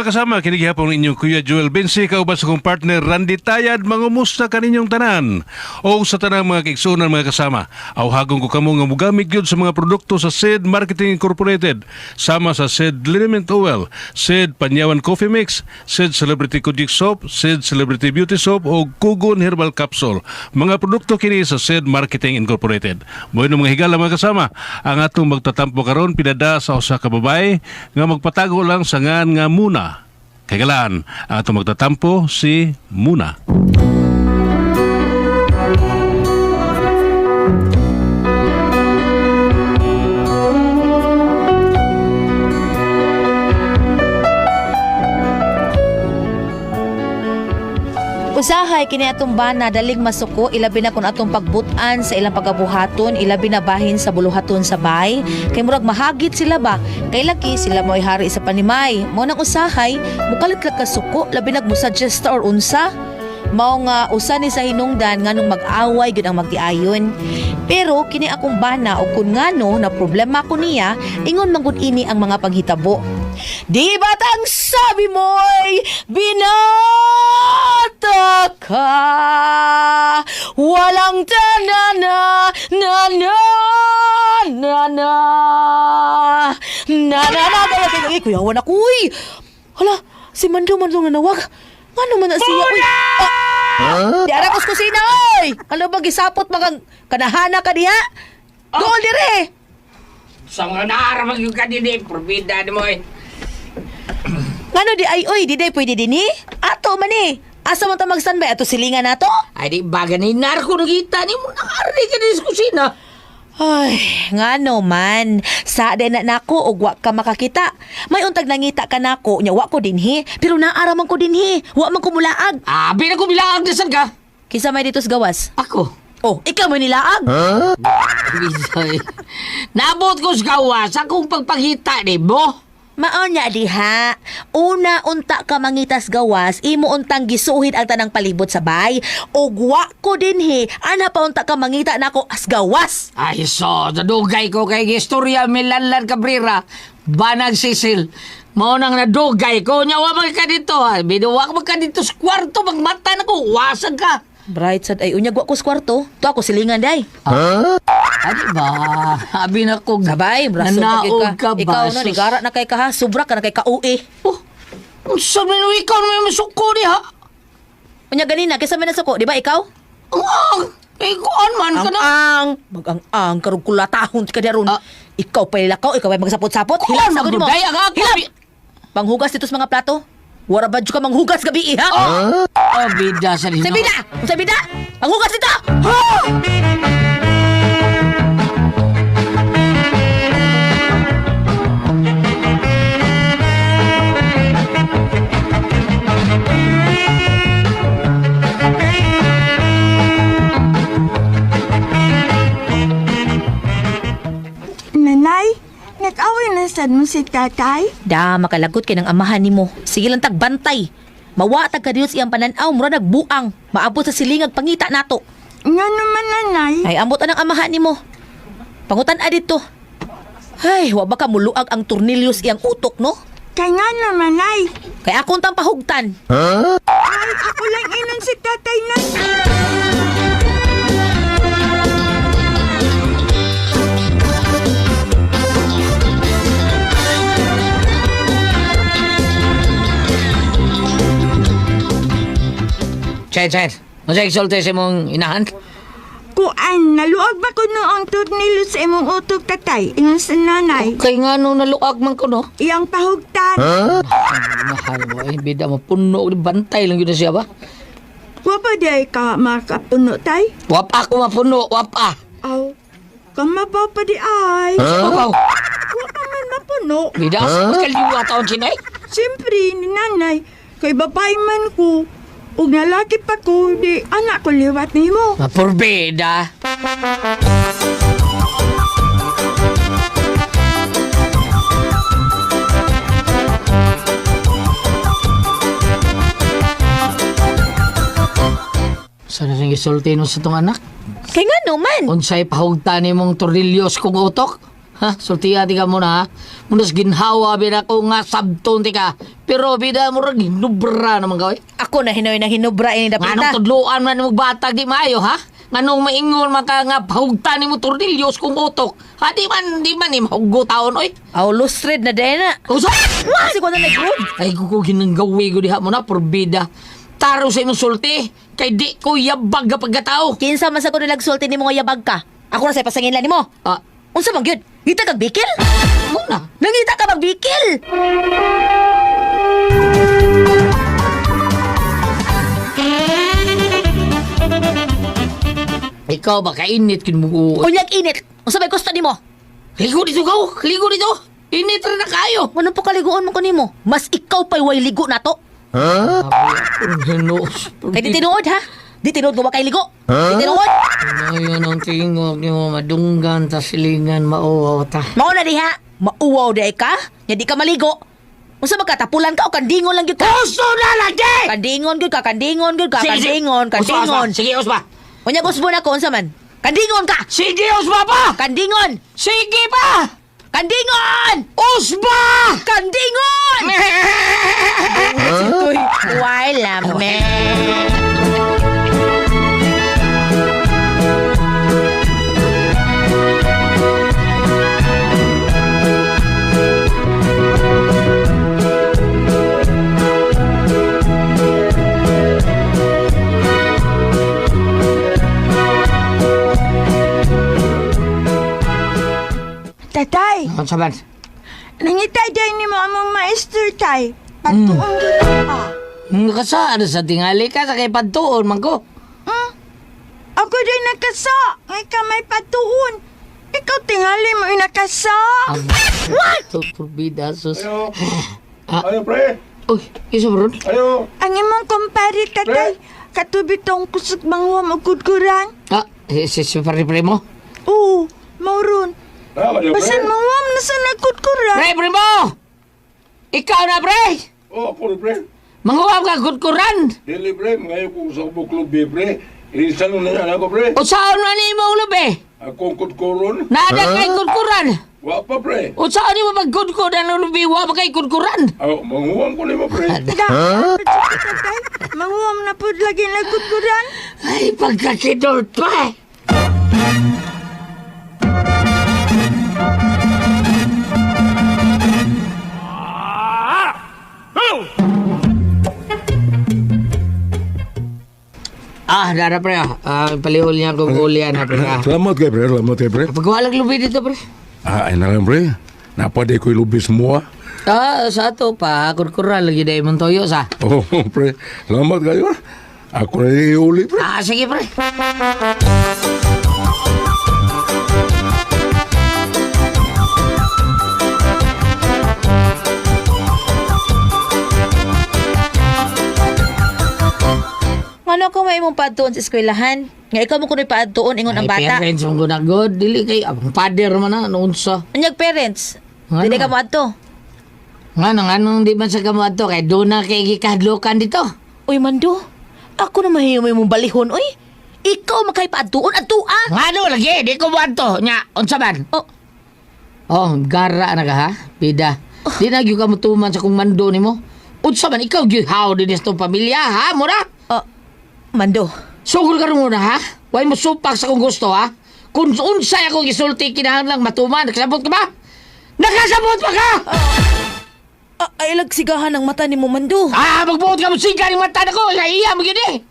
mga kasama, kinigihapon inyong Kuya Joel Bensi, kauban sa kong partner Randy Tayad, mangumusta kaninyong tanan. O sa tanang mga kaigsunan mga kasama, awhagong ko kamo nga mugamit yun sa mga produkto sa SED Marketing Incorporated, sama sa SED Liniment Oil, SED Panyawan Coffee Mix, SED Celebrity Kojic Soap, SED Celebrity Beauty Soap o Kugon Herbal Capsule. Mga produkto kini sa SED Marketing Incorporated. Bueno mga higala mga kasama, ang atong magtatampo karon pinada sa usa ka babae nga magpatago lang sa ngan nga Muna. Kagalaan, ang atong magtatampo si Muna. Usahay kini atong bana dalig masuko, ilabi na kun atong pagbutan sa ilang pagabuhaton, ilabi na bahin sa buluhaton sa bay. Kay murag mahagit sila ba? Kay laki sila mo'y hari sa panimay. Mo nang usahay, mukalit ka kasuko, labi nagmusuggest or unsa. Mao nga usa ni sa hinungdan nganong mag-away gud ang magtiayon. Pero kini akong bana o kun ngano na problema ko niya, ingon man gud ini ang mga paghitabo. Di ba't ang sabi mo'y binata ka? Walang tanana, na. Kuyawan ako, uy. Hala, si Mando nga nawag. Ano man na siya, uy. Di arakos kusina, oy. Ano ba gisapot magang kanahana ka diha? Doon dire. Sa nga naaramag yung kanini, probida mo eh. Ngano di ay, oy, di day pwede din eh. Ato man eh. Asa man ta mag-standby ato silingan nato? Ay di baga ni narko nakita ni mo nakarinig ka din sa kusina. Ay, ngano man. Sa din na nako og wa ka makakita. May untag nangita ka nako, nya wa ko dinhi, pero naaraman ko dinhi. Wa man ko mulaag. Abi na ko bilaag na saan ka? Kisa may dito sa gawas. Ako. Oh, ikaw may nilaag. Bisoy. Nabot ko sa gawas, akong pagpagita ni mo. Maon niya diha. Una unta ka mangitas gawas, imo untang gisuhid ang tanang palibot sa bay. Og wa ko dinhi, ana pa unta ka mangita nako as gawas. Ay so, nadugay ko kay Historia Milanlan Cabrera. Banag Sisil. Mao nang nadugay ko, nyawa mag ka dito ha. Binuwa ka mag ka dito sa kwarto, magmata na ko, wasag ka. Bright sad ay unyag wa ko sa kwarto. To ako silingan day. Ano ba? Abi na ko. Sabay, braso nanaog ka ba? Ikaw no, nigara na kay ka ha, subra ka na kay ka-uwi. Oh, saan mo ikaw naman masuko ni ha? Unya ganina, kaysa may nasuko, di ba ikaw? Ikuan man ka na. Magang-ang, karong kulatahon ka diaron. Ikaw pa ilakaw, ikaw ay magsapot-sapot. Kuan Hilak sa mo. magbuday ang ako. Hilak! Panghugas dito sa mga plato. Wara ba ka manghugas gabi, ha? Bida sa lino. Sa bida! Panghugas dito! Nanay, nag-away na sad mo si tatay? Da, makalagot kay ng amahan ni mo. Sige lang tagbantay. Mawatag ka diyo sa iyang pananaw, mura nagbuang. Maabot sa silingag pangita nato. Nga naman, nanay. Ay, amot ang amahan ni mo. Pangutan dito. Ay, wa ba ka muluag ang tornilyos iyang utok, no? Kaya nga naman, nay. Kay akong tang pahugtan. Ay, ako lang inon si tatay, nay. Chet. Masa exalte sa mong inahan? Kuan, naluag ba ko noong tornilyo sa imong utok, tatay? Ingon sa nanay. Okay nga nung naluag man ko, no? Iyang pahugtan. Mahal mo eh. Bida mo, puno. Bantay lang yun na siya ba? Wapa day ka makapuno, tay? Wapa ako mapuno. Wapa. Aw, kama pa pa di ay. Wow. Wapa man mapuno. Bida, mas kaliwa taon sinay? Siyempre, ni nanay, kay babae man ko. Ug nalaki pa ko, di anak ko liwat ni mo. Mapurbida. Sana rin isulti mo sa tong anak? Kay nga no man. Unsay pahugtan mong tornilyos kong utok? Ha? Sultiya tika mo na ha? Munas ginhawa bida ko nga sabton tika. Pero bida mo rin ginubra naman gawin. Ako na hinoy na hinubra ini Nga nung dapita. tudloan man ng batag di maayo ha? Nga nung maingon maka nga pahugta ni mo tornilyos kung utok. Ha di man ni mahugo taon oy. Aw lustred na din na. Usa! Kasi ko na nag-good. Ay ko ginanggawi ko diha mo na porbida. Taro sa imong sulti. Kay di ko yabag ka pagkatao. Kinsa man sa ko nagsulti ni mga yabag ka. Ako na sa pasangin lang nimo. Ah, Unsa man gyud? Ngita kag bikil? muna. Nangita ka magbikil. Ikaw ba kainit kin mo? Unyag init. Unsa may gusto nimo? Ligo dito ka, ligo dito. Init rin na kayo. Ano pa kaliguan mo kanimo? Mas ikaw pa'y way ligo na to. Ano? Kay di tinuod ha? Di tinuod mo ba kay ligo? Di tinuod? Ayun ang tingog ni mo madunggan ta silingan mauwaw ta. Mao na diha. Mauwaw di ka? Nya di ka maligo. Unsa ba ka tapulan ka o kandingon lang gyud ka? Gusto na lagi! Kandingon gyud ka, kandingon gyud ka, kandingon, kandingon. Sige, Usba. Unya gusto mo na ko unsa man? Kandingon ka. Sige, Usba pa! Kandingon. Sige pa! Kandingon! Usba! Kandingon! Uy, wala me. Tatay, Ano saban? nangita dyan ni mo among maester, tay. Pagtuon dito ka. Nakasaan sa tingali ka sa kay padtuon man ko. Ako din nakasa. Ngay ka may patuon. Ikaw tingali mo inakasa. Ito, purbida, sus. Ayo. Ah. Ayo, pre. Uy, isa bro? Ayo. Ang imong kumpare, tatay. Katubi tong kusog mangwam o kudkuran. Ah, si pare mo? Oo, mauron. Ah, ayo, pre. Basan mangwam na sa nagkudkuran. Pre mo! Ikaw na, pre! Oh, ako rin, pre. Manguwag ka kutkuran! Dili, pre. Ngayon kung sa kubok lubi, pre. Ilisan mo na yan ako, pre. O saan na ni mo ulubi? Akong kutkuron. Nada kay kutkuran! Wa pa, pre. O saan ni mo magkutkur ang ulubi? Wa ba kay kutkuran? Ayo, manguwang ko nimo, pre. Tatay, mangwam na po lagi nagkudkuran. Ay, pagkakidort pa! Dara pre palihol niya kung ulian na pre Selamat kay, pre. Selamat kay, pre. Pagwalag lubi dito pre. Ay na lang, pre. Napade ko'y lubi semua. Sa ato pa, kurkura lagi dahil mong toyo sa. Oh, pre. Selamat kayo. Ako na iuli, pre. Sige pre. Ano ko may mong paadtoon sa eskwelahan? Nga ikaw mo kuno'y paadtoon ingon ang bata. Parents mong gunagod, dili kay abang pader man na, noon sa. Unyag parents. Ano? Dili ka mo adto. Anong di man sa kamo ato, kay doon na kay gikadlokan dito. Uy, Mando. Ako na mahimay mong balihon, uy. Ikaw makay paadtoon, adto ah. Ano lagi, di ko mo ato. Nya, unsa man? Oh, Oh, gara na ka ha, bida. Di na gyud ka mutuman sa kung mando nimo. Unsa man, ikaw gyud how din itong pamilya, ha, mura? Mando. Sugol ka rin muna, ha? Huwag mo supak sa kung gusto, ha? Kung unsay akong isulti, kinahanglan matuman. Nakasabot ka ba? Nakasabot pa ka! Ay, lagsigahan ang mata ni mo, Mando. Magbuot ka mo siga ng mata na ko. Iya mo gini.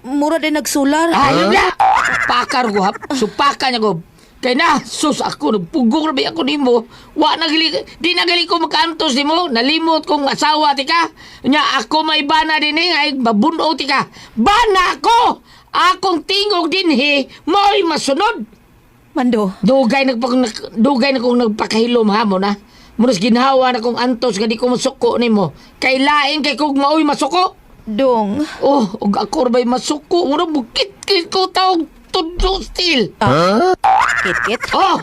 Mura din nagsular. Ayun na. Pakar ko, ha? Supakan niya ko. Kaya na, sus ako, nagpugong rabi ako ni mo. Di nagali ko makaantos ni mo. Nalimot kong asawa, tika. Nya, ako may bana din ay babuno, tika. Bana ko! Akong tingog din, mo'y masunod. Mando. Dugay na kong nagpakahilom ha mo na. Munas ginhawa na kong antos nga di ko masuko ni mo. Kay lain kay kong maoy masuko. Dong. Oh, ug ako rbay masuko. Muna bukit ko taong tundo still. Kit-kit. Oh!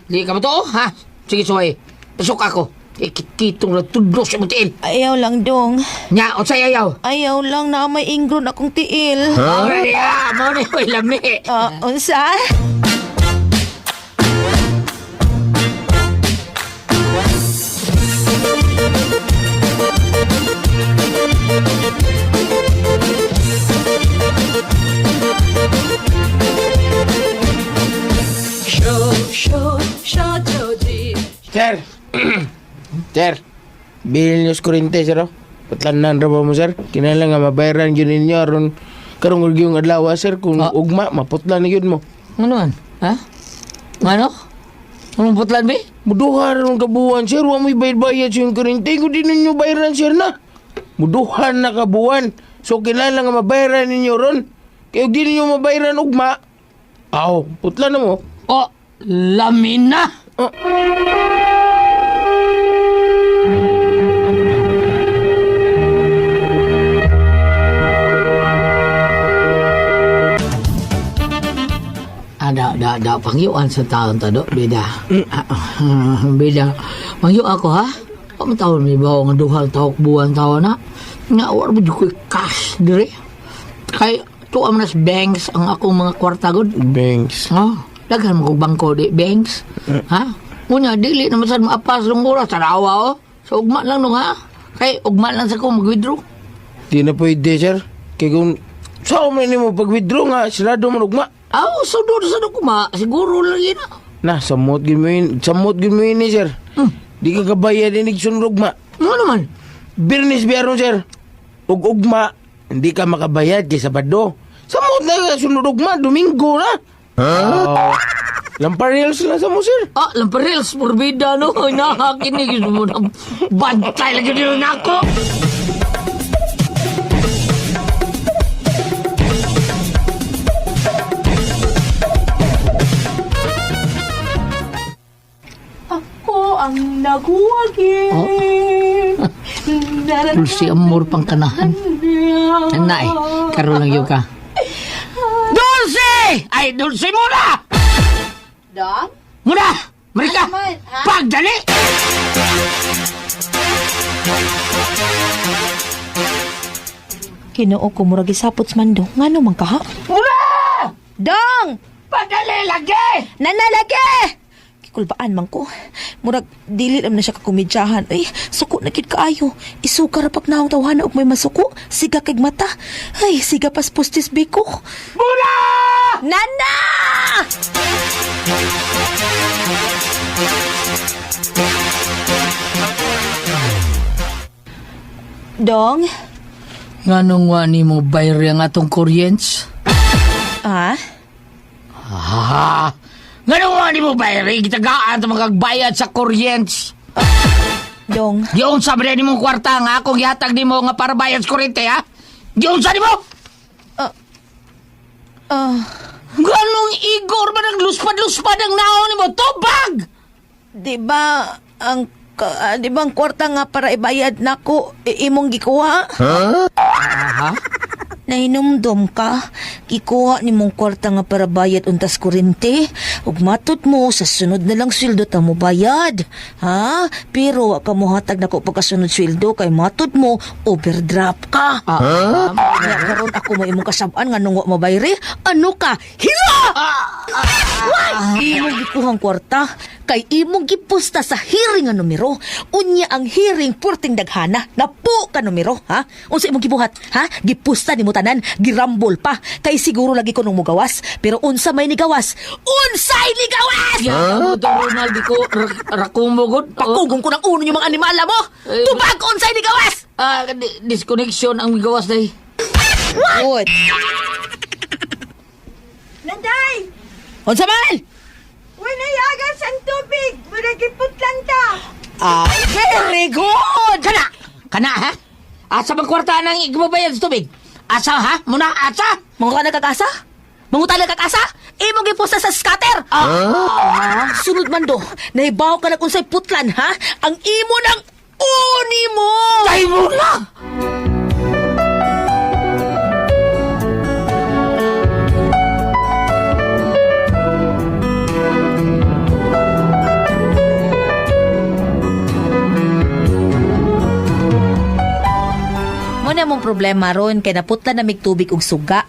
Di ka ba to, ha? Sige, suway. Pasok ako. Ikit-kitong na tundo sa mutil. Ayaw lang, Dong. Nya, o say ayaw. Ayaw lang na may ingron akong tiil. Alright, mo na yung lami. Unsa? Sir! Sir! Bilin niyo sa kurente, sir, oh. Patlanan ra ba mo, sir? Kinala nga mabayaran yun ninyo aron karong yung adlaw, sir. Kung Ah. ugma, maputlan na yun mo. Ano man? Ha? Ano? Anong putlan, be? Muduhan ron kabuan, sir. Wa mo'y bayad-bayad sa yung kurente. Kung di ninyo bayaran, sir, na. Muduhan na kabuan. So, kinala nga mabayaran ninyo ron. Kaya kung di ninyo mabayaran ugma, aw, putlan na mo. Oh, lamin na! Da, pangyuan sa taon ta do, bida. Bida. Pangyu ako, ha? Pag taon may bawa nga duhal tawak buwan taon na. Nga, wala mo ko cash, dire. Kay, tuwa nas banks ang akong mga kwarta god. Banks. Oh, daghan mo kong bangko di, banks. Ha? Unya, dili naman sa maapas ng oras, tarawa, oh. So, ugma lang nung, ha? Kay, ugma lang sa ko mag-withdraw. Di na pwede, sir. Kaya kung saan mo mo pag-withdraw nga, silado mo ugma. Aw, so doon sa kuma, siguro lang yun, ha? Na, samot gin mo yun, sir. Di ka kabayad din sunod ugma. Ano naman? Birnis biyaron, sir. Ugma, hindi ka makabayad kay Sabado. Samot na sunod ugma, Domingo na. Lamparils lang sa mo, sir. Ah, lamparils, morbida, no? Ay, nakakinig mo na. Bantay lagi din ako. Ang naguwagi. Dulce amor pang kanahan. Nanay, karo lang yun ka. Dulce! Ay, Dulce muna! Dong? Muna! Marika! Ano naman, ha? Pagdali! Kinoo ko murag isapot man do. Ngano man ka, ha? Muna! Dong! Pagdali lagi! Nanalagi! Kulbaan man ko. Murag, dili lang na siya kakumidyahan. Ay, suko na kid kaayo. Isuka ra pag naong tawhana og may masuko. Siga kag mata. Ay, siga pas pustis biko. Muna! Nana! Dong? Nganong wani mo bayri ang atong kuryents? Ah? Ah, nganong wani mo bayri? Gitagaan sa magagbayad sa kuryents. Dong? Yung sabi ni mong kwarta nga, kung yatag ni mo nga para bayad sa kuryente, ha? Yung sabi mo! Ganong igor ba ng luspad-luspad ang naon ni mo? Tubag! Di ba ang kwarta nga para ibayad nako imong gikuha? Aha? Nahinumdom ka, gikuha ni mong kwarta nga para bayad untas kurente. Ug matud mo sa sunod na lang sweldo ta mo bayad. Ha? Pero wa ka mo hatag nako pagkasunod sweldo kay matud mo overdraft ka. Nya karon ako mo imong kasab-an nga nung wa mabayri. Ano ka? Hila! Imong gikuhang kwarta kay imong gipusta sa hearing nga numero. Unya ang hearing purting daghana. Napo ka numero, ha? Unsa imong gibuhat, ha? Gipusta nimo tanan, girambol pa. Kay siguro lagi ko nung mugawas, pero unsa may nigawas? Unsay nigawas? Yan mo to, Ronald, di ko rakumugod. Pakugong ko ng uno yung mga animala mo. Eh, Tubag unsay nigawas? Disconnection ang gawas dahi. What? Nanday! Unsa man? Wala yagas ang tubig! Muragiputlan ta! Very good! Kana, ha? Asa bang kwarta nang igbabayad sa tubig? Asa, ha? Muna, asa? Mga ka nagkakasa? Mangutala kakasa? Imong gipusta sa scatter? Sunod man do, nahibaw ka na kung sa'y putlan, ha? Ang imo ng uni mo! Tay mo na! Muna mong problema ron kay naputlan na mig tubig ug suga.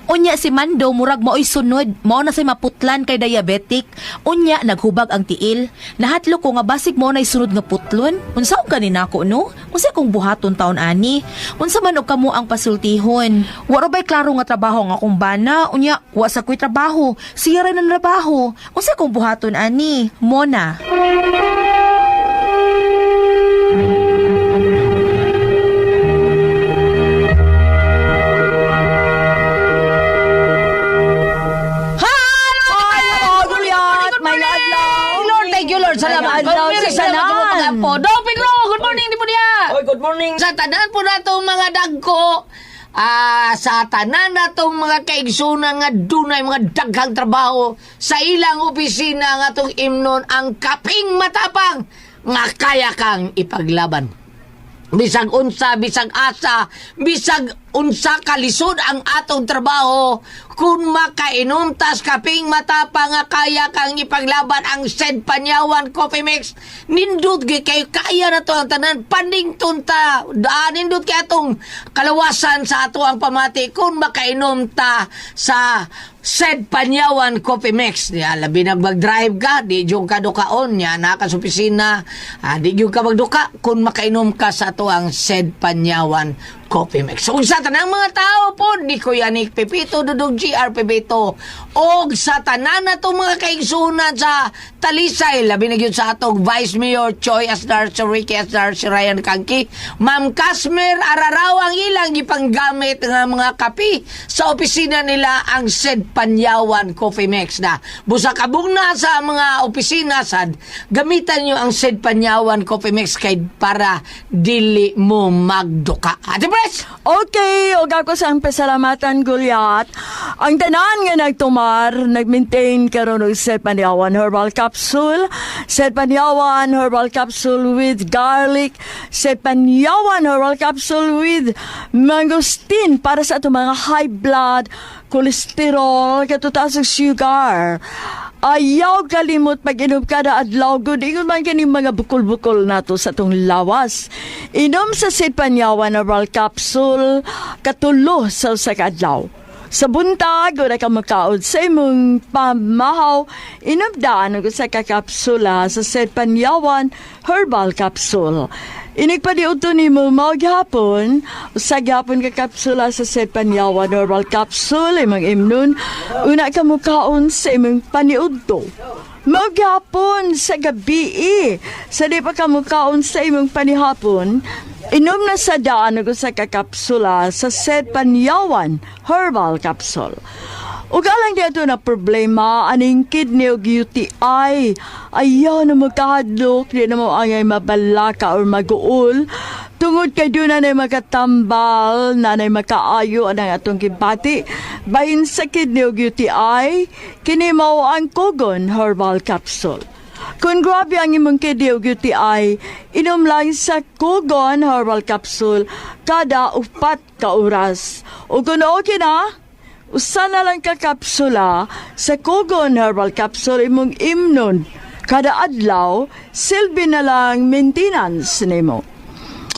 Unya si Mando murag maoy sunod, mao na say maputlan kay diabetic. Unya naghubag ang tiil. Nahatlo ko nga basig mo nay sunod nga putlon. Unsa ka ni nako no? Unsa kong buhaton taon ani? Unsa man og kamo ang pasultihon? Waro bay klaro nga trabaho nga akong bana. Unya wa sa ko'y trabaho. Siya rin ang trabaho. Unsa kong buhaton ani? Mona. Mayor, salamat. Adlaw Mayor, sa salamat tanan. sa pag-apo. Do, Pedro, good morning di po niya. Oy, good morning. Sa tanan po na itong mga dagko, sa tanan na itong mga kaigsunan nga dunay mga daghang trabaho sa ilang opisina nga itong imnon ang kaping matapang nga kaya kang ipaglaban. Bisag unsa, bisag asa, bisag unsa kalisod ang atong trabaho, kung makainom tas kaping matapang nga kaya kang ipaglaban ang Sed Panyawan Coffee Mix, nindot kayo kaya na to ang tanan, panding tunta, nindot kaya atong kalawasan sa ato ang pamati, kung makainom ta sa Sed Panyawan Coffee Mix. Labi na mag-drive ka, di yung ka dukaon, yan naka sa opisina, di yung ka magduka, kung makainom ka sa ato ang Sed Panyawan Coffee Mix. So, sa tanang mga tao po, di ko Yanik Pepito, Dudong GR Pepito, o sa tanan na itong mga kaigsunan sa Talisay, labi na yun sa atong Vice Mayor Choi Asdar, si Ricky Asdar, si Ryan Kangki, Ma'am Kasmer Araraw ang ilang ipanggamit ng mga kapi sa opisina nila ang Sed Panyawan Coffee Mix na busa kabog na sa mga opisina sad, gamitan nyo ang Sed Panyawan Coffee Mix kay para dili mo magduka. Ate Pres! Okay, og ako sa pasalamatan Gulyat. Ang tanan nga nagtumar, nagmaintain karon og Sed Panyawan Herbal Capsule, Sed Panyawan Herbal Capsule with garlic, Sed Panyawan Herbal Capsule with mangosteen para sa atong mga high blood, kolesterol, katutaas og sugar. Ayaw kalimot pag-inom kada adlaw gud ingon man kini mga bukol-bukol nato sa atong lawas. Inom sa Sed Panyawan Herbal Capsule katulo sa usa ka adlaw. Sa buntag, wala ka makaod sa imong pamahaw, inabdaan og sa kakapsula sa Sed Panyawan Herbal Capsule. Inigpadiuto ni mo maghapon, sa gapon ka kapsula sa Sed Panyawan Herbal Capsule, imong imnon, una ka mukaon sa imong paniudto. Maghapon sa gabi, sa di pa ka mukaon sa imong panihapon, inom na sa daan og sa kakapsula sa Sed Panyawan Herbal Capsule. Ug alang dito na problema aning kidney ug UTI, ayaw na magkahadlok, di na mo angay mabalaka or maguol, tungod kay doon na makatambal, na makaayo ang atong kibati, bahin sa kidney ug UTI, kini mao ang Kogon Herbal Capsule. Kung grabe ang imong kidney ug UTI, inom lang sa Kogon Herbal Capsule kada 4 ka oras. O kung okay na, usa na lang ka kapsula sa Kogon Herbal Capsule imong imnon kada adlaw, silbi na lang maintenance nimo.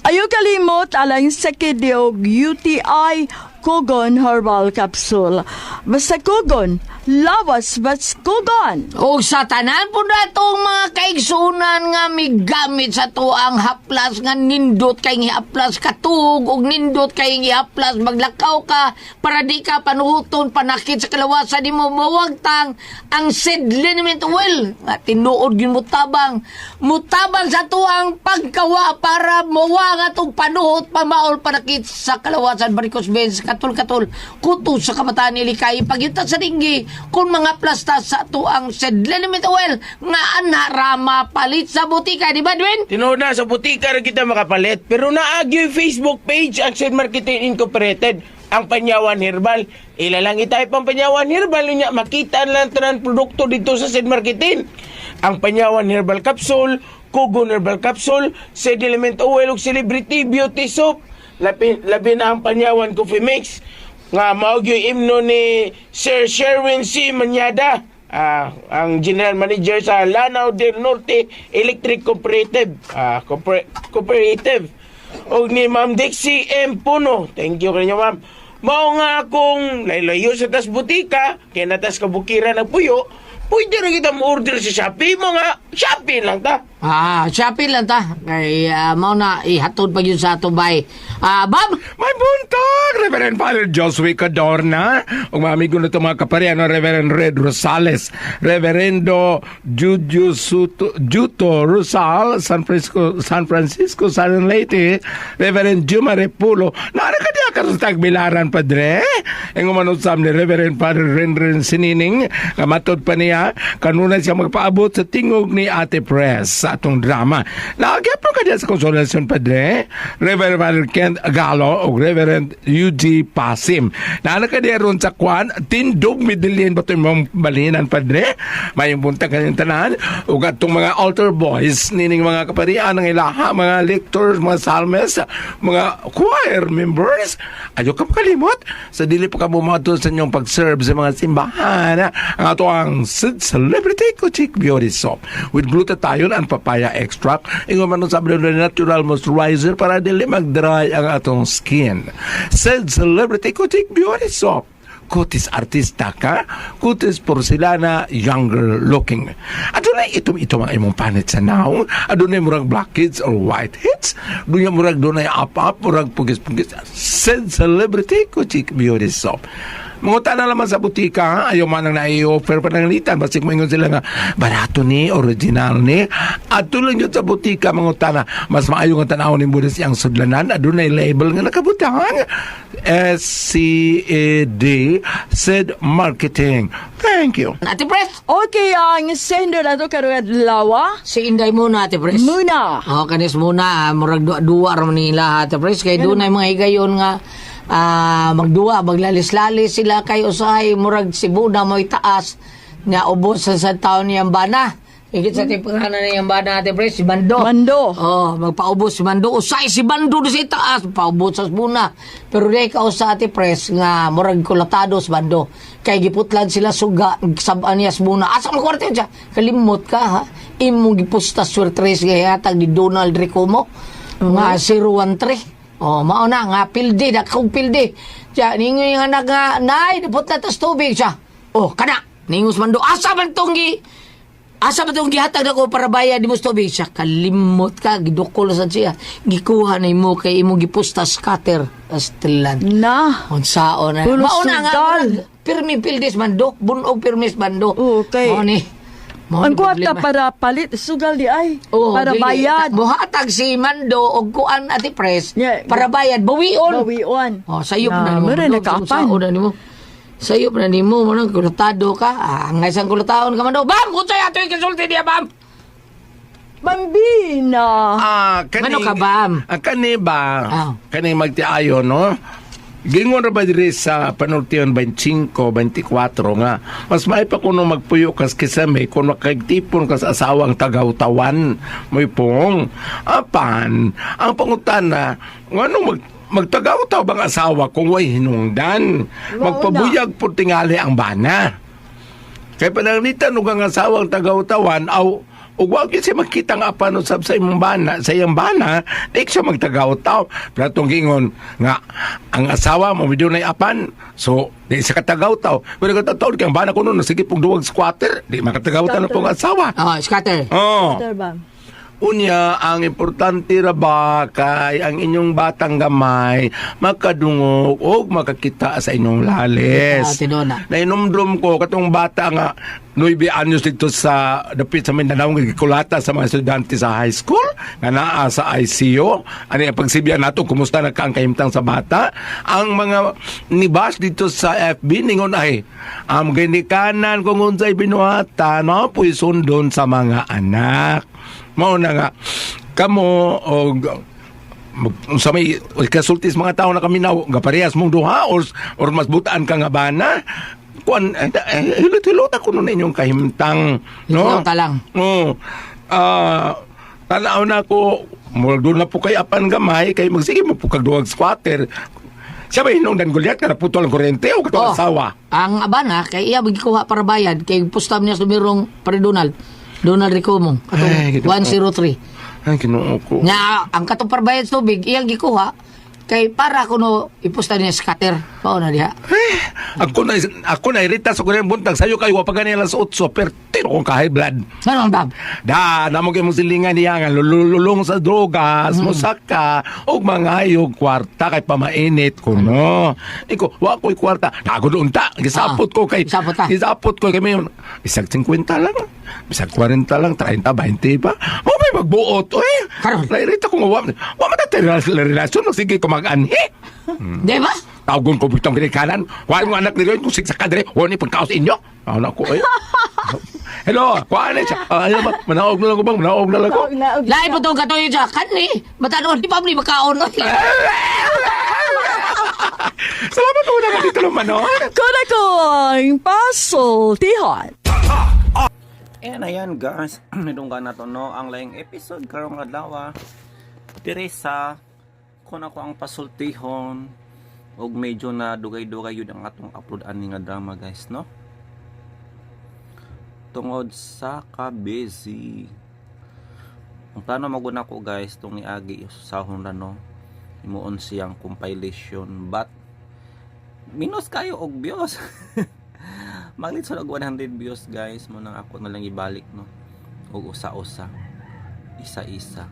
Ayaw kalimot alang sa kidney ug UTI Kogon Herbal Capsule. Basta Kogon, lawas bas Kogon. O sa tanan po na itong mga kaigsunan nga migamit sa to ang haplas nga nindot kay haplas katug o nindot kay haplas maglakaw ka para di ka panuhuton panakit sa kalawasan di mo mawagtang ang Sed Liniment Oil nga tinuod yun mutabang sa to ang pagkawa para mawag atong panuhot pamaol panakit sa kalawasan barikos benz katul kuto sa kamataan ni Likay pagyuta sa ringgi kung mga plasta sa to ang Sed Liniment Oil nga anarama palit sa butika, di ba, Dwayne? Tinuod na, sa butika rin kita makapalit. Pero naagyo yung Facebook page ang Sed Marketing Incorporated, ang Panyawan Herbal. Ilalang itype ang Panyawan Herbal, niya makita lang tanan produkto dito sa Sed Marketing. Ang Panyawan Herbal Capsule, Kogon Herbal Capsule, Sed Element Oil ug Celebrity Beauty Soap. Labi na ang Panyawan Coffee Mix. Nga maog yung imno ni Sir Sherwin C. Manyada, ang General Manager sa Lanao del Norte Electric Cooperative. O ni Ma'am Dixie M. Puno. Thank you kanyo, ma'am. Mao nga kung laylayo sa tas butika, kaya natas kabukiran ng puyo, pwede rin kita mo-order sa Shopee mo nga. Shopee lang ta. Shopee lang ta. Kay mao na ihatod pa yun sa atubay. Bob, May buntag, Reverend Father Josue Cadorna. Ug maamigo na ito mga kaparian, Reverend Red Rosales, Reverendo Juto Rosal, San Francisco, San Leyte, Reverend Juma Repulo. Nakakadiya ka sa tagbilaran, Padre. Ang umanod sa ni Reverend Father Renren Sinining, kamatod pa niya, kanuna siya magpaabot sa tingog ni Ate Press sa atong drama. Nagyap pa kanya sa konsolasyon, Padre. Reverend Father Kent Galo o Reverend UG Pasim. Nakakadiya ron sa kwan, tindog midilin ba ito yung balinan, Padre? May punta kanyang tanan, o atong mga altar boys, nining mga kaparian ng ilaha, mga lectors, mga psalmists, mga choir members. Ayaw ka makalimot sa dili pa ka bumato sa inyong pag-serve sa mga simbahan. Ang ato ang Celebrity Kuchik Beauty Soap with glutathione and papaya extract. Ingon man sa natural moisturizer para dili mag-dry ang atong skin. Celebrity Kuchik Beauty Soap. Kutis artista ka, kutis porcelana, younger looking. Adunay itom ang imong panit sa naong, adunay murag blackheads or whiteheads, dunya murag dunay up, murag pugis-pugis. Celebrity Kuchik Beauty Soap. Mungutan na naman sa butika, ha? Ayaw man ang nai-offer pa ng litan. Basik mo sila nga, barato ni, original ni. At tulang yun sa butika, mungutan na, mas maayong ang tanaw ni Budas yung sudlanan. At doon ay label nga nakabutang. SCAD, said marketing. Thank you. Ate Pres, Okay, ang sender na to karoon lawa. si Inday muna, Ate Pres. Muna. Kanis muna, murag duwa ram nila, Ate Pres. Kay doon ay mga higayon nga, magduwa, maglalis-lalis sila kay usahay, murag Cebu na mo'y taas, nga ubos sa taon niyang bana. Higit sa tipanganan niyang bana, Ate Pres, si Bando. Mando. Magpaubos si Bando. Usay si Bando doon sa taas, paubos sa Muna. Pero di ka sa Ate Pres, nga murag kulatado si Bando. Kay giputlan sila suga, sabaan niya sa Muna. Asa mo kwarto siya? Kalimot ka, ha? Imong gipusta suertres gayatag ni Donald Ricomo. Nga 013. Mao na nga pildi, dakong pildi. Siya, ningoy nga nay, naputla tas tubig siya. Kana, ningos man do. Asa ba itong gihatag na ko para bayad di mo tubig siya? Kalimot ka, gidukol sa siya. Gikuha na mo kay imo gipusta scatter astilan. Na. Unsaon na. Pulos Mao na nga, sugal. pirmi pildis bando, bunog pirmis bando. Okay. Mao ni. Ang kwarta para palit, sugal di ay. Para dili. bayad. Buhatag si Mando og kuan Ate Pres Yeah. para bayad bawion. Bawiwan. Sayop na nimo. Meron nakapan. Na nimo. Sayop na nimo, manang kulatado ka. Ang isang kulataon ka man do. Bam, unsay ato ikonsulti diya, Bam? Bambina. Ano ka, Bam? Kani ba? Kani magtiayo, no? Gingon ra ba diri sa panultiyon 25, 24 nga mas may pa kuno magpuyo kas kisame kuno kagtipon kas asawang tagaw-tawan moy pong apan ang pangutana ngano magtagaw-taw bang asawa kung way hinungdan magpabuyag pud tingali ang bana kay pananglitan ug ang asawang tagaw-tawan aw ug wa gyud siya makita nga apan usab sa imong bana, sa iyang bana, di siya magtagaw-taw. Pero itong gingon nga, ang asawa mo, medyo na apan, so, di siya katagaw-taw. Pero katataw, kang bana ko nun, sige pong duwag squatter, di makatagaw-taw na pong asawa. Scatter. Bam. Unya, ang importante ra ba kay ang inyong batang gamay makadungog o makakita sa inyong lalis. Tinuna. Nainumdum ko katong bata nga 9 anyos dito sa dapit sa Mindanao nga gikulata sa mga estudyante sa high school nga naa sa ICU. Ano yung pagsibyan nato kumusta na ka ang kahimtang sa bata? Ang mga nibas dito sa FB ningon ay ginikanan kung unsay binuhatan no puy sundon sa mga anak. Mao na nga kamo og sa may kasultis mga tao na kami na parehas mong duha or mas butaan ka nga bana kuan hilot-hilot ako nun inyong kahimtang no Hilot lang. tanaw na ko doon na po kay apan gamay kay magsige mo po kagduwag squatter siya ba hinungdan gulyat ka naputol ang kuryente o katong asawa Ang abana kay iya magikuha para bayad kay postam niya sumirong para Donald Ricomo, Ay, katong 103. ay kinuo ko Nga, ang katong parbayad sa tubig, iyang gikuha, Kay para ko no ipusta niya scatter. Pao na diha. Ako na irita sa kunyang buntag sayo kayo wa pa ganyan alas 8 pero tiro kong ka high blood. Ano bab? Da, namo kay mong silingan niya nga lululong sa drogas, mosaka, og mga hayog kwarta kay pamainit ko no. Iko, wa ko'y kwarta. Nago doon ta. Gisapot ko kay Gisapot ta. Gisapot ko kay may isang 50 lang. Bisag 40 lang, 30, 20 pa. Mo may magbuot oy. Karon. Lairita ko nga wa matatira relasyon sige ko mag-anhi. Di ba? Tawgon ko bitong kinikanan. Wa mo anak ni Roy kung siksa ka dire. Wa ni pagkaos inyo. Anak ko ay. Hello, kuan siya. Ayo ba? Manaog na lang ko bang? Manaog na lang ko. Lain po itong katuyo siya. Kanli. Matanoon di pa mo makaon. Salamat ko na dito naman, no? Kuna ko ang pasultihan. Ayan guys, nidunggan na to no ang laing episode karong adlaw. Dire sa kun ako ang pasultihon og medyo na dugay-dugay yun ang atong upload ani nga drama guys no. Tungod sa ka-busy. Ang plano maguna ko guys tong niagi usahon na no. Imuon siyang compilation but minus kayo og views. Maglit sa 100 views guys mo nang ako na lang ibalik no og usa-usa isa-isa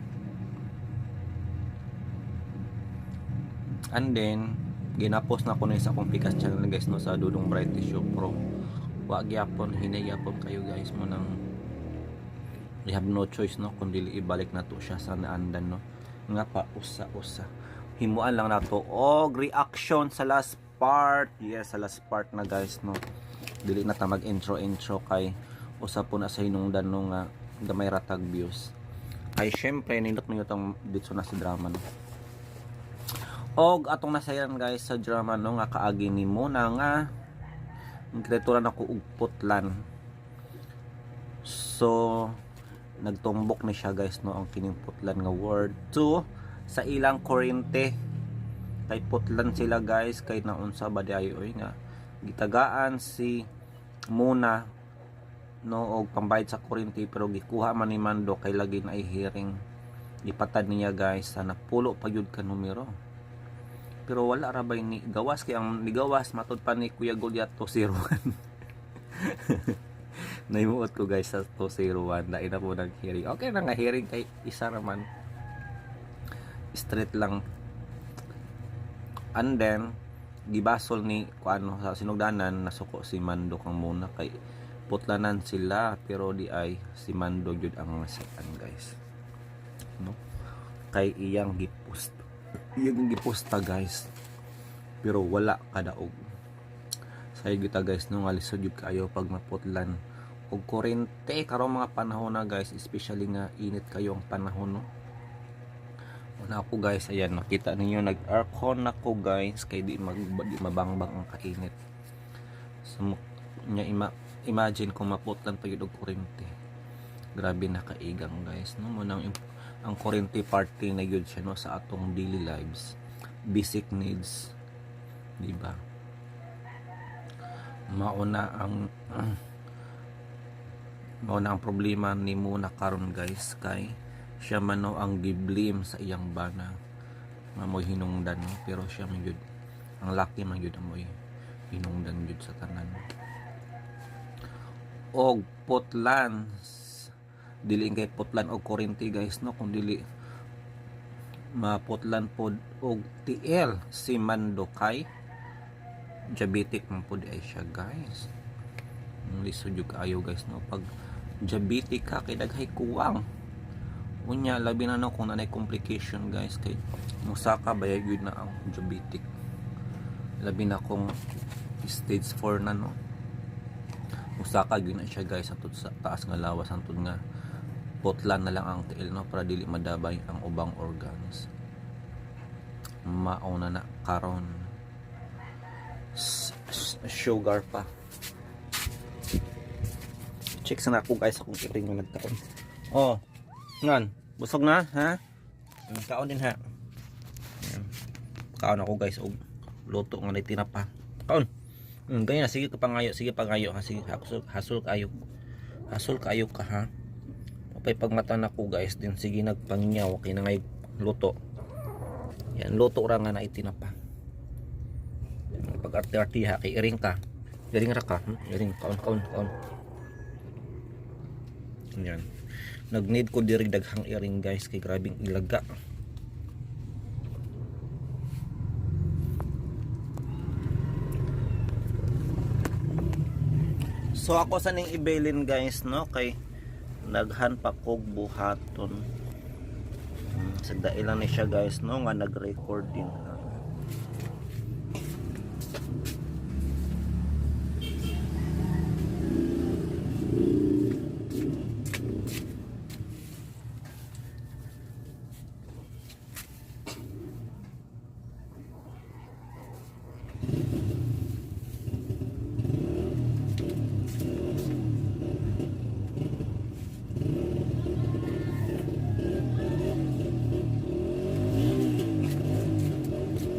and then ginapos na ko na sa akong Pikas channel guys no sa Dudong Brighty Show Pro wa gyapon hinayapon kayo guys mo nang we have no choice no kundi ibalik na to siya sa naandan no nga pa usa-usa himuan lang nato og reaction sa last part. Yes, sa last part na guys no dili na ta mag intro kay usa po na sa hinungdan no nga gamay ratag views ay syempre nindot ninyo tong dito na sa drama no og atong nasayan guys sa drama no nga kaagi ni Muna nga magkreturan ako og putlan so nagtumbok ni siya guys no ang kining putlan nga word to sa ilang kuryente kay putlan sila guys kay naunsa ba di ayo nga gitagaan si Muna no og pambayad sa kuryente pero gikuha man ni Mando kay lagi na ay hearing ipatad niya guys sa napulo pa yun ka numero pero wala ra bay ni gawas kay ang nigawas matud pa ni Kuya Goliath 201 naimuot ko guys sa 201 dahil na po nag hearing okay na nga hearing kay isa naman straight lang and then gibasol ni kuano sa sinugdanan nasuko si Mando kang Muna kay putlanan sila pero di ay si Mando jud ang nasakan guys no kay iyang giposta guys pero wala kadaog say kita guys no nga lisod jud kayo pag maputlan og kuryente karong mga panahon na guys especially nga init kayo ang panahon no na ako guys ayan nakita ninyo nag-aircon ako guys kay di mabangbang ang kainit so nya imagine kung maputlan pa yun og kuryente grabe na kaigang guys no mo nang ang kuryente party na yun siya no sa atong daily lives basic needs di ba mauna ang problema ni Muna karon guys kay siya man no ang giblim sa iyang bana nga mo'y hinungdan no pero siya man yun ang laki man yun mo'y hinungdan yun sa tanan og putlan dili kay putlan og kuryente guys no kung dili maputlan pod og TL si Mando kay diabetic man pod ay siya guys lisod jud kaayo guys no pag diabetic ka kay daghay kuwang unya labi na no kung nanay complication guys kay musaka bayag yun na ang diabetic labi na kung stage 4 na no musaka yun na siya guys atod sa taas nga lawas antod nga putlan na lang ang tiil no para dili madabay ang ubang organs mauna na karon sugar pa check sa na ako guys akong iring nga nagkaon oh ngan busog na ha kaon din ha ayan. Kaon ako guys og luto nga na tinapa kaon ganyan sige ka pangayo ha sige hasol kayo ka ha pay pagmata na ko guys din sige nagpangyaw kay na ngay luto Yan, luto ra nga na itinapa. Pag arti-artiha kay iring ka. Iring ra ka. Iring kaon. Yan. Nag-need ko diri daghang iring guys kay grabing ilaga. So ako sa ning ibilin guys no kay naghan pa kog buhaton. Sa dailan ni siya guys no nga nag-record din.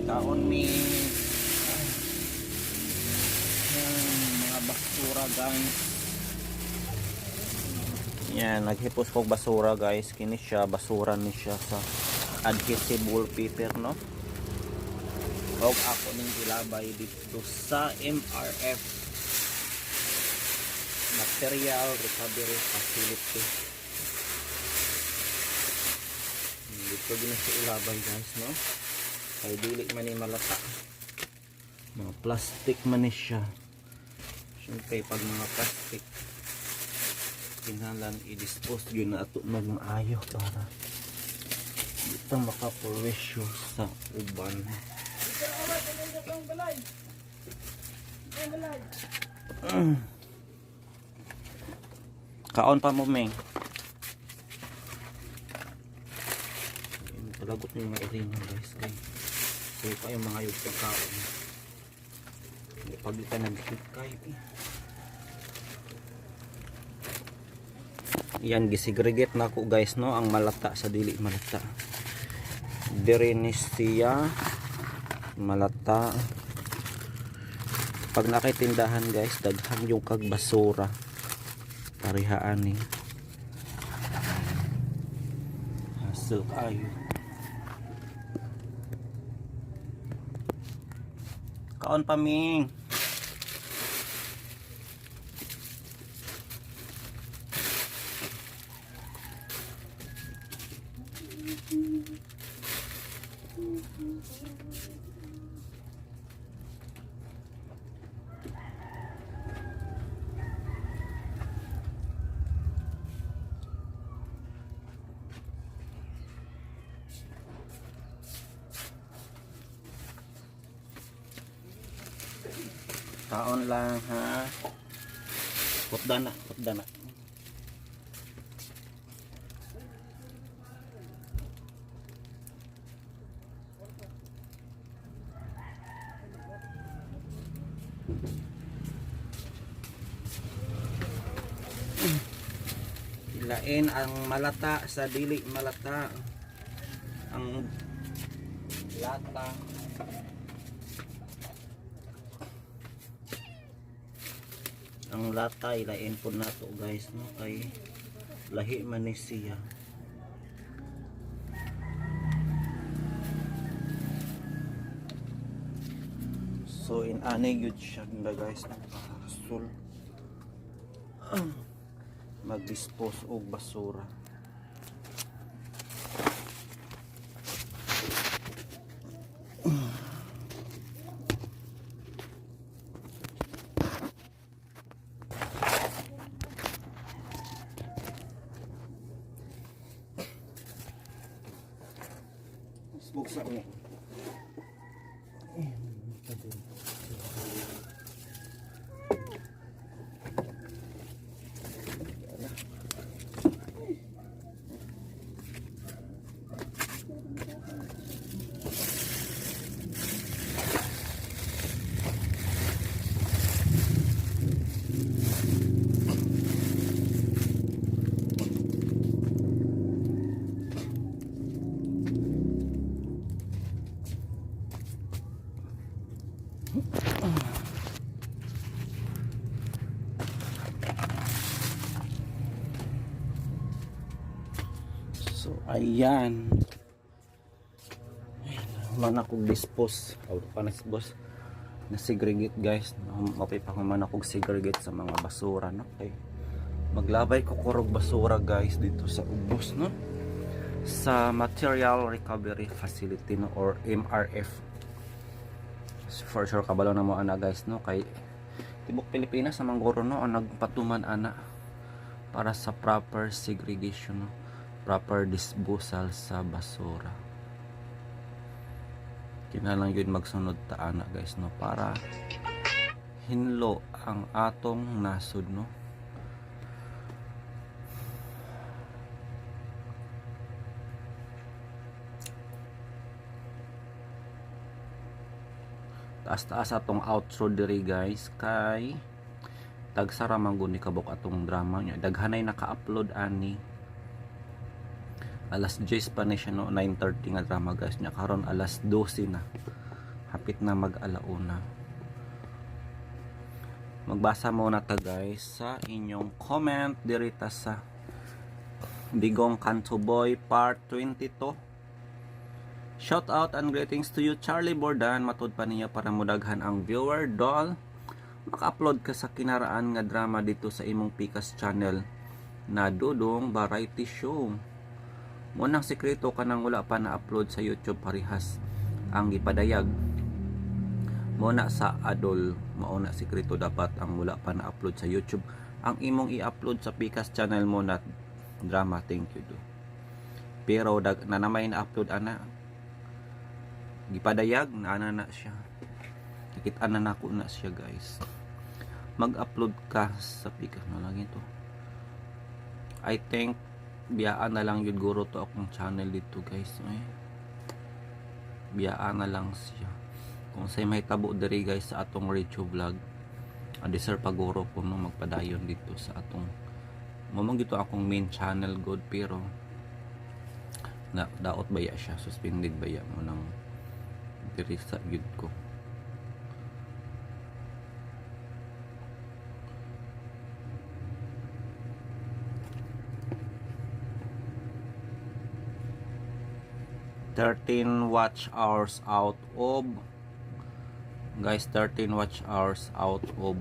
Kaon mi mga basura guys. Yan, naghipos kog basura guys. Kini siya, basura ni siya sa adhesive paper no. Og ako ning ilabay dito sa MRF Material Recovery Facility. Dito din siya ilabay guys no. Kay dili man ni malata. Mga plastic man ni siya. Siyempre pag mga plastic kinahanglan i-dispose yun na ato ng maayo para dito makaprowisyo sa uban. Kaon pa mo meng. Talagot yung mga iringan guys kay so pa yung mga yung pagkaon hindi pag ito nag-hikay yan gisigregate na ko guys no ang malata sa dili malata Direnesia malata pag nakitindahan guys daghan yung kag basura parihaan ni hassle kayo. Kaon pa ming. Kaon lang ha. Putdana. Hilain ang malata sa dili malata. Ang lata. Ang lata ilain po nato guys no kay lahi man ni siya. So in ani gyud siya guys sul mag-dispose og basura. Buksan niya. So ayan. man akong dispose o panisbos na segregate guys, mapipang man akong segregate sa mga basura, no? Okay, maglabay ko kurog basura guys dito sa ubos, no, sa Material Recovery Facility, no, or MRF. For sure kabalo na mo ana guys, no, kay tibok Pilipinas sa mangguro, no, ang nagpatuman ana para sa proper segregation, no, proper disposal sa basura. Kinalang yun magsunod ta ana guys, no, para hinlo ang atong nasud, no. Taas-taas atong outro diri guys, kay tagsara man gud ni kabok atong drama nya. Daghanay naka-upload ani. Alas 10 pa ni siya, no, 9:30 nga drama guys nya, karon alas 12 na. Hapit na mag-alauna. Magbasa muna ta guys sa inyong comment diri ta sa Digong Kanto Boy Part 22. Shout out and greetings to you Charlie Bordan, matud pa niya para mudaghan ang viewer doll. Maka-upload ka sa kinaraan nga drama dito sa imong Pikas channel na Dudong Variety Show. Munang sekreto ka nang wala pa na-upload sa YouTube parihas ang ipadayag. Muna sa adol, mauna sekreto dapat ang wala pa na-upload sa YouTube. Ang imong i-upload sa Pikas channel mo na drama, thank you do. Pero na namay na-upload ana, gipadayag na ana na siya. Nakita na nako na siya guys. Mag-upload ka sa Pikas na lang ito. I think biyaan na lang yun guro to akong channel dito guys, eh. Biyaan na lang siya. Kung say may tabo diri guys sa atong radio vlog, adi sir paguro ko no magpadayon dito sa atong mamang dito akong main channel god, pero na daot baya siya, suspended baya mo nang diri sa gid ko. Watch hours out of guys, 13 watch hours out of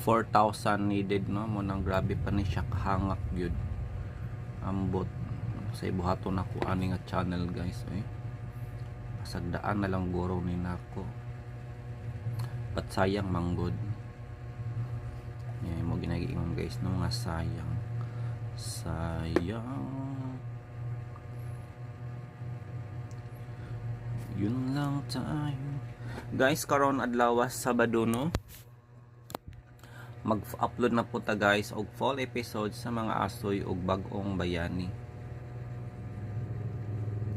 4,000 needed, no, mo nang grabe pa ni siya kahangak gyud ambot sa ibuhaton ako ani nga channel guys, eh. Pasagdaan na lang guro ni nako pat sayang manggod mo ginagiingon guys, no, nga sayang yun lang tayo guys. Karon adlaw Sabado, no, mag-upload na po ta guys og full episode sa mga asoy og bag-ong bayani.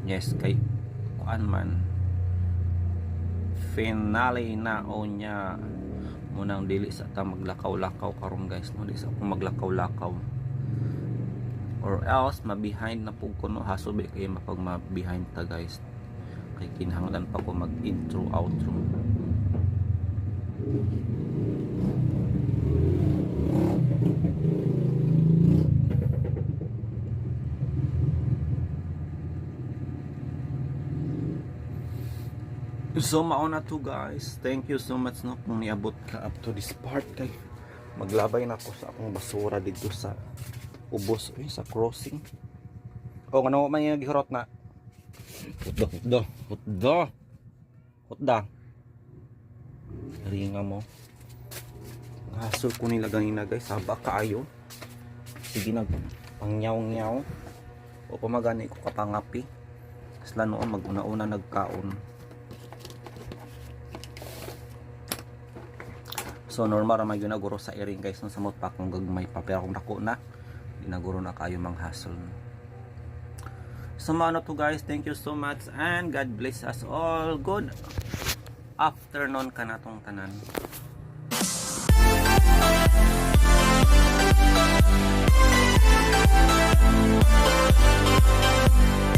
Yes, kay kuan man finale na o nya munang dili sa ta maglakaw-lakaw karon guys, no, di sa akong maglakaw-lakaw or else ma-behind na pug kuno, hasobe kay mapag ma-behind ta guys, kay kinahanglan pa ko mag-intro outro. So mauna to guys, thank you so much, no, kung niabot ka up to this part. Kay maglabay na ko sa akong basura dito sa ubos, sa crossing. O ano man yung gihurot na hutda ringa mo, hasol ko nila ganina guys, haba kaayo, sige nag pangyaw-nyaw o pamagani ko kapangapi sila noon mag-una-una nagkaon. So normal ra magyud naguro sa iring guys, no, sa mot pa kung gagmay pa, pero kung dako na dinaguro na kayo mang hassle. So mano to guys, thank you so much and God bless us all. Good afternoon kanatong tanan.